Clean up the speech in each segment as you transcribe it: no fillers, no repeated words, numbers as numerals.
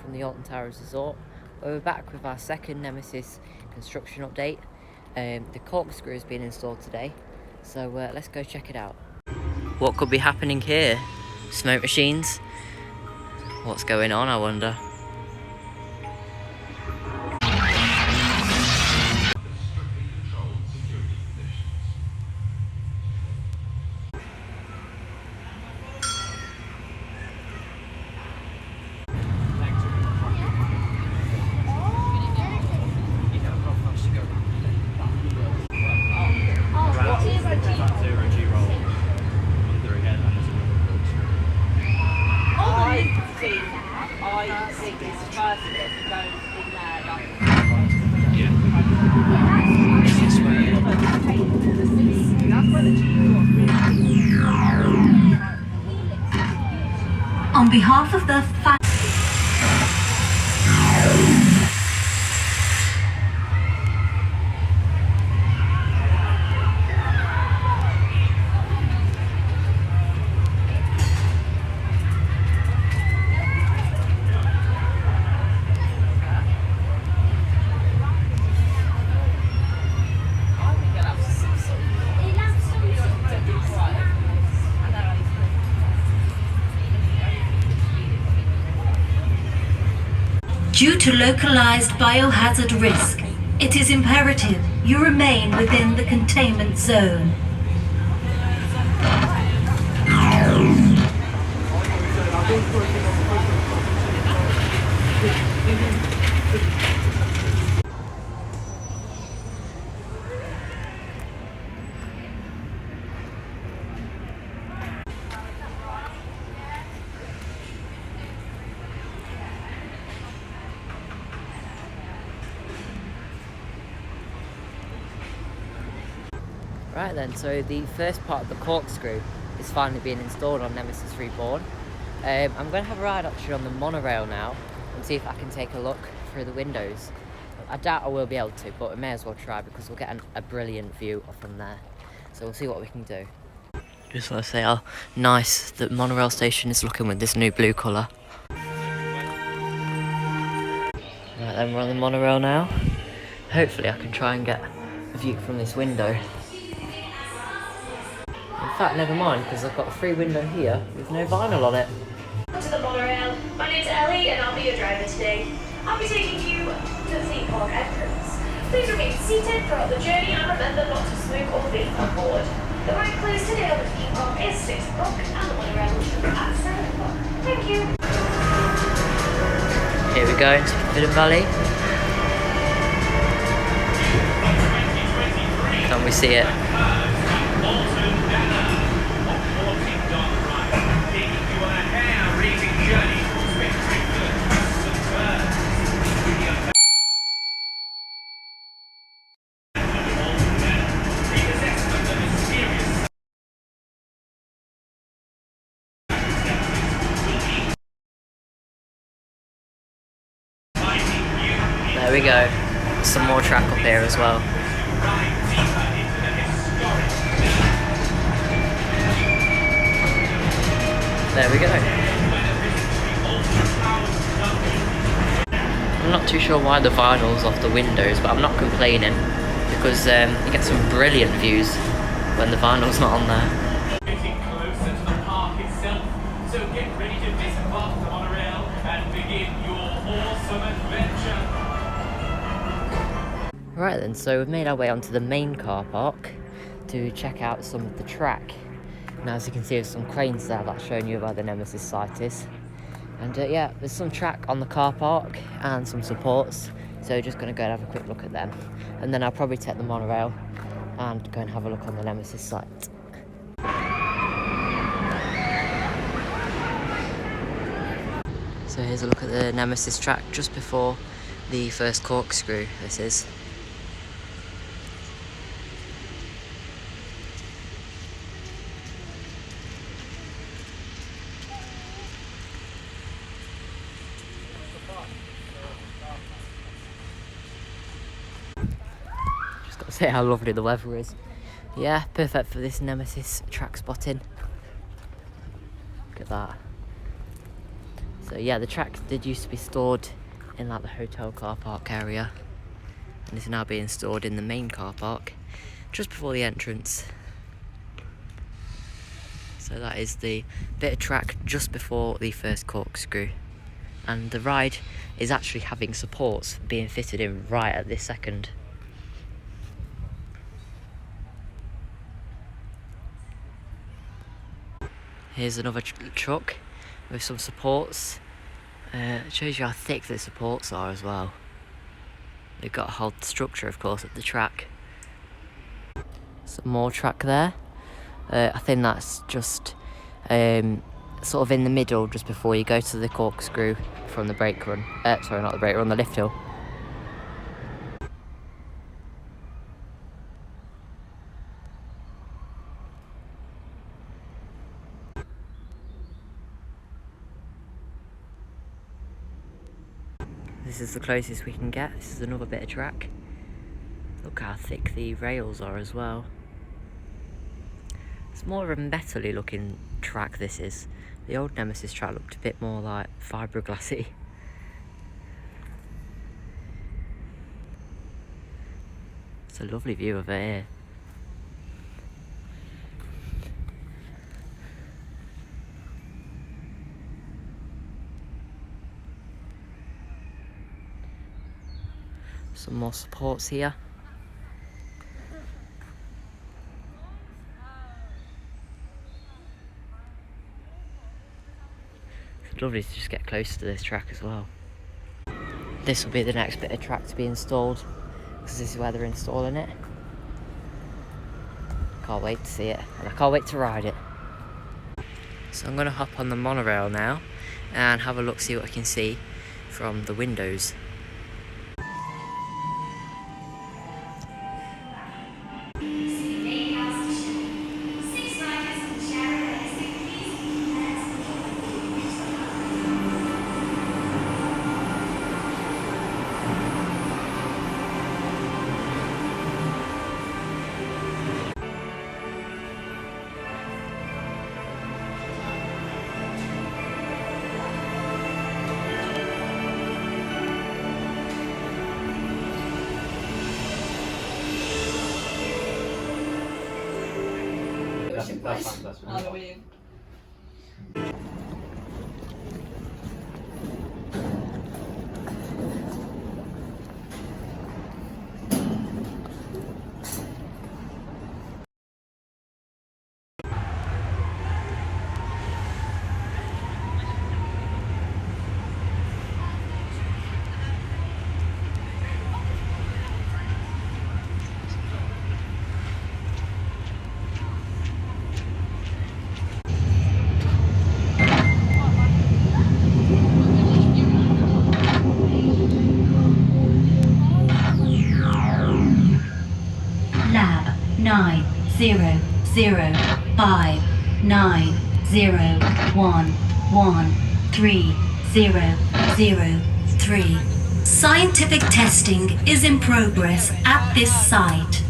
from the Alton Towers Resort. We're back with our second Nemesis construction update. The corkscrew has been installed today, so let's go check it out. What could be happening here? Smoke machines? What's going on, I wonder? On behalf of the Due to localized biohazard risk, it is imperative you remain within the containment zone. Right then, so the first part of the corkscrew is finally being installed on Nemesis Reborn. I'm going to have a ride actually on the monorail now and see if I can take a look through the windows. I doubt I will be able to, but I may as well try because we'll get a brilliant view from there. So we'll see what we can do. Just want to say how nice the monorail station is looking with this new blue colour. Right then, we're on the monorail now. Hopefully I can try and get a view from this window. In fact, never mind, because I've got a free window here with no vinyl on it. Welcome to the monorail. My name's Ellie and I'll be your driver today. I'll be taking you to the theme park entrance. Please remain seated throughout the journey and remember not to smoke or vape on board. The right place today on the theme park is 6 o'clock and the monorail will show at 7 o'clock. Thank you. Here we go into Hidden Valley. Can we see it? There we go. Some more track up here as well. There we go. I'm not too sure why the vinyl's off the windows, but I'm not complaining because you get some brilliant views when the vinyl's not on there. Getting closer to the park itself, so get ready to disembark the monorail and begin your awesome adventure. Right then, so we've made our way onto the main car park to check out some of the track. Now, as you can see, there's some cranes there that's showing you where the Nemesis site is. And yeah, there's some track on the car park and some supports. So just going to go and have a quick look at them. And then I'll probably take the monorail and go and have a look on the Nemesis site. So here's a look at the Nemesis track just before the first corkscrew, this is. Just got to say how lovely the weather is. Yeah, perfect for this Nemesis track spotting. Look at that. So yeah, the track did used to be stored in like the hotel car park area, and is now being stored in the main car park just before the entrance. So that is the bit of track just before the first corkscrew, and the ride is actually having supports being fitted in right at this second. Here's another truck with some supports. It shows you how thick the supports are as well. They've got to hold the structure, of course, at the track. Some more track there. I think that's just sort of in the middle, just before you go to the corkscrew from the brake run. Sorry, not the brake run, the lift hill. This is the closest we can get. This is another bit of track. Look how thick the rails are as well. It's more of a metally looking track, this is. The old Nemesis track looked a bit more like fiberglassy. It's a lovely view of it here. Some more supports here. It's lovely to just get close to this track as well. This will be the next bit of track to be installed, because this is where they're installing it. Can't wait to see it, and I can't wait to ride it. So I'm going to hop on the monorail now and have a look, see what I can see from the windows. Halloween. Lab 9005901130003. Scientific testing is in progress at this site.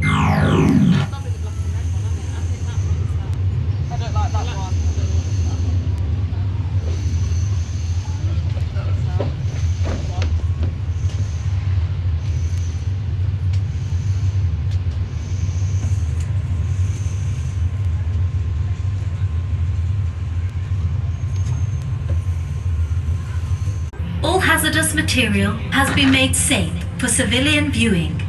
I don't like that one. All hazardous material has been made safe for civilian viewing.